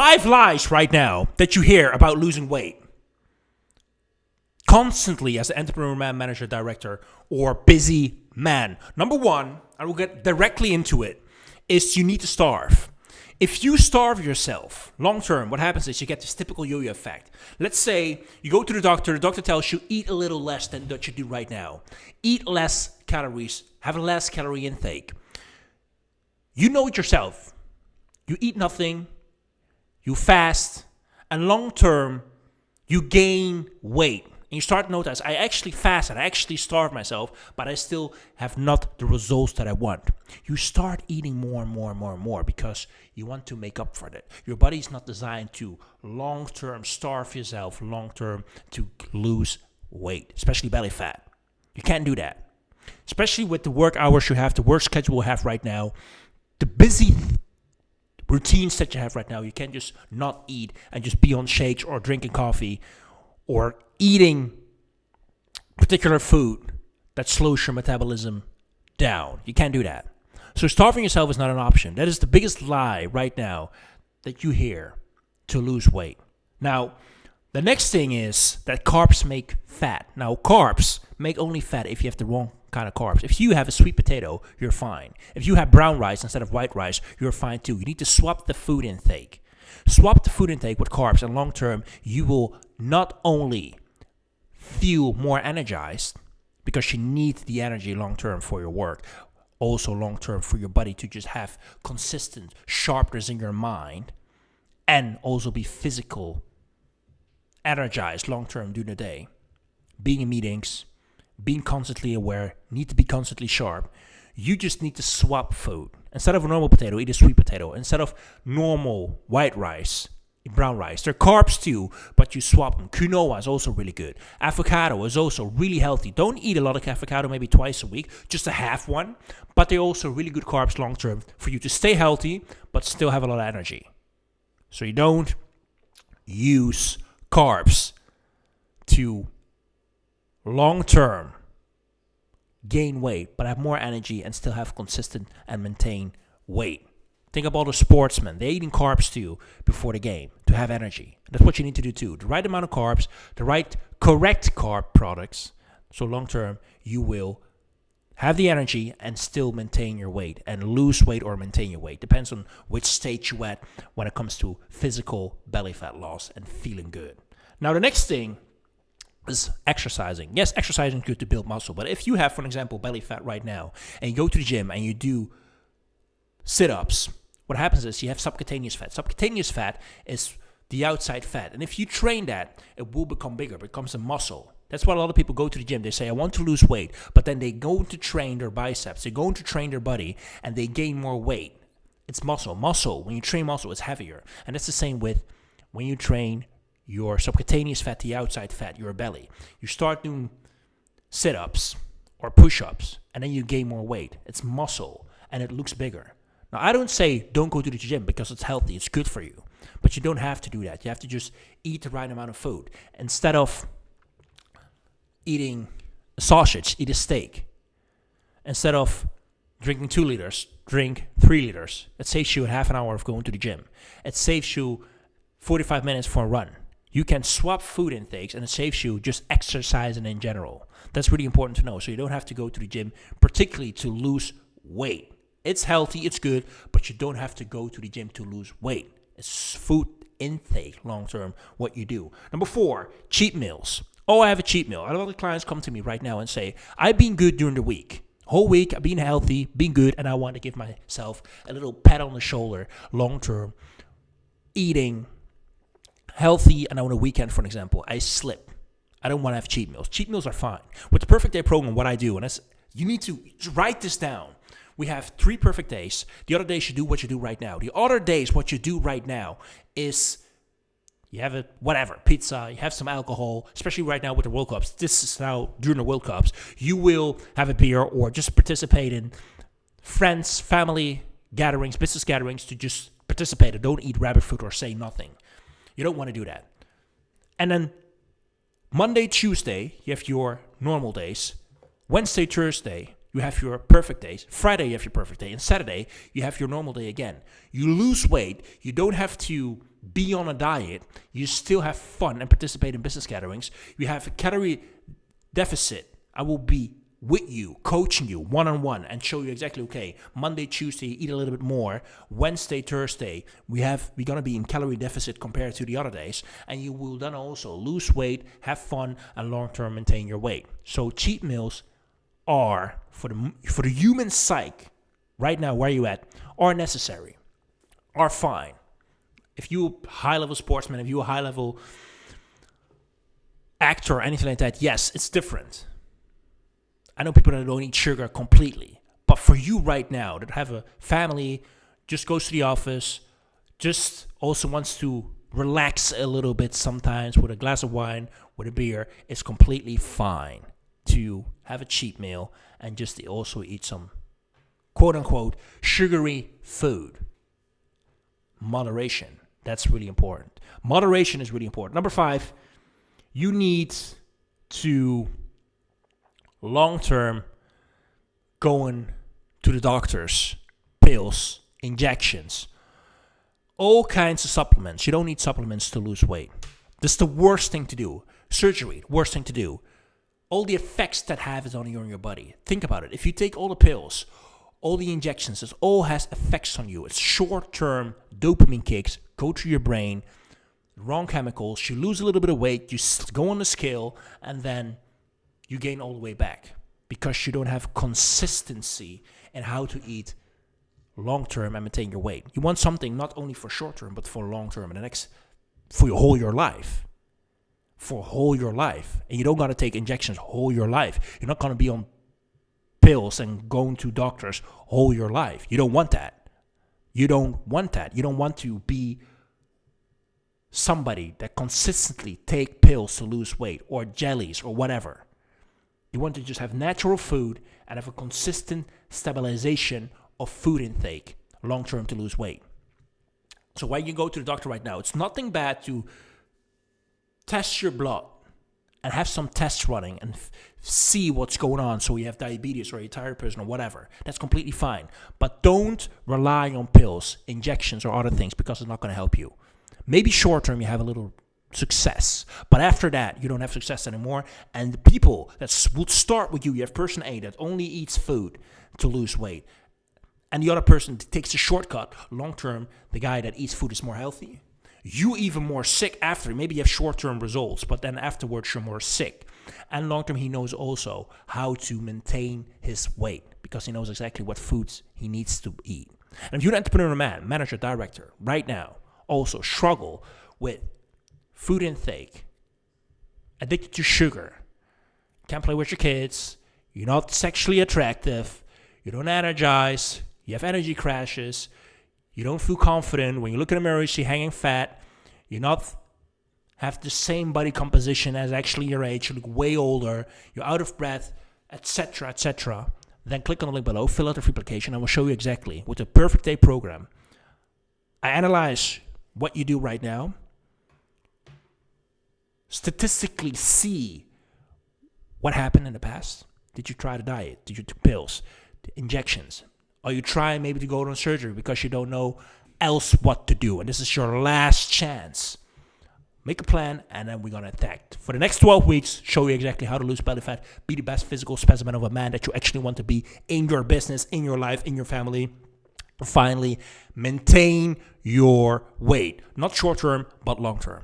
5 lies right now that you hear about losing weight constantly as an entrepreneur, man, manager, director, or busy man. Number one, I will get directly into it, is you need to starve. If you starve yourself long term, what happens is you get this typical yo-yo effect. Let's say you go to the doctor tells you eat a little less than what you do right now. Eat less calories, have a less calorie intake. You know it yourself. You eat nothing, you fast, and long term, you gain weight. And you start to notice, I actually fast and I actually starve myself, but I still have not the results that I want. You start eating more and more and more and more because you want to make up for that. Your body is not designed to long-term starve yourself, long-term to lose weight, especially belly fat. You can't do that. Especially with the work hours you have, the work schedule you have right now, the busy routines that you have right now. You can't just not eat and just be on shakes or drinking coffee or eating particular food that slows your metabolism down. You can't do that. So starving yourself is not an option. That is the biggest lie right now that you hear to lose weight. Now, the next thing is that carbs make fat. Now, carbs make only fat if you have the wrong kind of carbs. If you have a sweet potato, you're fine. If you have brown rice instead of white rice, you're fine too. You need to swap the food intake. Swap the food intake with carbs, and long term, you will not only feel more energized because you need the energy long term for your work, also long term for your body to just have consistent sharpness in your mind, and also be physical, energized long term during the day. Being in meetings, being constantly aware, need to be constantly sharp. You just need to swap food. Instead of a normal potato, eat a sweet potato. Instead of normal white rice, eat brown rice. They're carbs too, but you swap them. Quinoa is also really good. Avocado is also really healthy. Don't eat a lot of avocado, maybe twice a week, just a half one. But they're also really good carbs long term for you to stay healthy, but still have a lot of energy. So you don't use carbs to long term gain weight, but have more energy and still have consistent and maintain weight. Think about the sportsmen. They're eating carbs too before the game to have energy. That's what you need to do too. The right amount of carbs, the right correct carb products. So long term, you will have the energy and still maintain your weight and lose weight or maintain your weight. Depends on which stage you're at when it comes to physical belly fat loss and feeling good. Now, the next thing is exercising. Yes, exercising is good to build muscle, but if you have, for example, belly fat right now, and you go to the gym and you do sit-ups, what happens is you have subcutaneous fat. Subcutaneous fat is the outside fat, and if you train that, it will become bigger, it becomes a muscle. That's why a lot of people go to the gym. They say, I want to lose weight, but then they go to train their biceps, they go to train their body, and they gain more weight. It's muscle. Muscle, when you train muscle, it's heavier. And that's the same with when you train your subcutaneous fat, the outside fat, your belly. You start doing sit-ups or push-ups, and then you gain more weight. It's muscle, and it looks bigger. Now, I don't say don't go to the gym because it's healthy, it's good for you. But you don't have to do that. You have to just eat the right amount of food. Instead of eating a sausage, eat a steak. Instead of drinking 2 liters, drink 3 liters. It saves you half an hour of going to the gym. It saves you 45 minutes for a run. You can swap food intakes, and it saves you just exercising in general. That's really important to know. So you don't have to go to the gym, particularly to lose weight. It's healthy, it's good, but you don't have to go to the gym to lose weight. It's food intake long term, what you do. Number 4, cheat meals. Oh, I have a cheat meal. A lot of clients come to me right now and say, I've been good during the week. Whole week, I've been healthy, been good, and I want to give myself a little pat on the shoulder long term. Eating healthy, and on a weekend, for example, I slip. I don't want to have cheat meals. Cheat meals are fine. With the Perfect Day program, what I do, and that's, you need to write this down. We have 3 perfect days. The other days, you do what you do right now. The other days, what you do right now is you have pizza, you have some alcohol, especially right now with the World Cups. This is now during the World Cups. You will have a beer or just participate in friends, family gatherings, business gatherings to just participate and don't eat rabbit food or say nothing. You don't want to do that. And then Monday, Tuesday, you have your normal days. Wednesday, Thursday, you have your perfect days. Friday, you have your perfect day. And Saturday, you have your normal day again. You lose weight. You don't have to be on a diet, you still have fun and participate in business gatherings, you have a calorie deficit, I will be with you, coaching you one-on-one and show you exactly, okay, Monday, Tuesday, eat a little bit more. Wednesday, Thursday, we're going to be in calorie deficit compared to the other days. And you will then also lose weight, have fun, and long-term maintain your weight. So cheat meals are, for the human psyche, right now where you at, are necessary, are fine. If you're a high-level sportsman, if you're a high-level actor or anything like that, yes, it's different. I know people that don't eat sugar completely. But for you right now that have a family, just goes to the office, just also wants to relax a little bit sometimes with a glass of wine, with a beer, it's completely fine to have a cheat meal and just also eat some quote-unquote sugary food. Moderation. That's really important. Moderation is really important. Number 5, you need to long-term going to the doctors, pills, injections, all kinds of supplements. You don't need supplements to lose weight. This is the worst thing to do. Surgery, worst thing to do. All the effects that have is on you and your body. Think about it. If you take all the pills, all the injections, it all has effects on you. It's short-term dopamine kicks, go to your brain, wrong chemicals, you lose a little bit of weight, you go on the scale, and then you gain all the way back because you don't have consistency in how to eat long-term and maintain your weight. You want something not only for short-term, but for long-term, and for your life. For whole your life. And you don't got to take injections whole your life. You're not going to be on pills and going to doctors whole your life. You don't want that. You don't want that. You don't want to be somebody that consistently take pills to lose weight or jellies or whatever. You want to just have natural food and have a consistent stabilization of food intake long-term to lose weight. So when you go to the doctor right now, it's nothing bad to test your blood and have some tests running and see what's going on. So you have diabetes or you're a tired person or whatever. That's completely fine. But don't rely on pills, injections, or other things because it's not going to help you. Maybe short-term you have a little success, but after that you don't have success anymore. And the people that would start with you have person A that only eats food to lose weight, and the other person takes a shortcut. Long-term, the guy that eats food is more healthy. You even more sick after. Maybe you have short-term results, but then afterwards you're more sick. And long-term, he knows also how to maintain his weight because he knows exactly what foods he needs to eat. And if you're an entrepreneur, man, manager, director, right now, also struggle with food intake, addicted to sugar, can't play with your kids, you're not sexually attractive, you don't energize, you have energy crashes, you don't feel confident. When you look in the mirror, you see hanging fat. You not have the same body composition as actually your age. You look way older. You're out of breath, etc., etc. Then click on the link below. Fill out the free application. I will show you exactly with the Perfect Day program. I analyze what you do right now. Statistically see what happened in the past. Did you try the diet? Did you take pills, injections? Or you try maybe to go on surgery because you don't know else what to do. And this is your last chance. Make a plan and then we're going to attack. For the next 12 weeks, show you exactly how to lose belly fat. Be the best physical specimen of a man that you actually want to be in your business, in your life, in your family. Finally, maintain your weight. Not short term, but long term.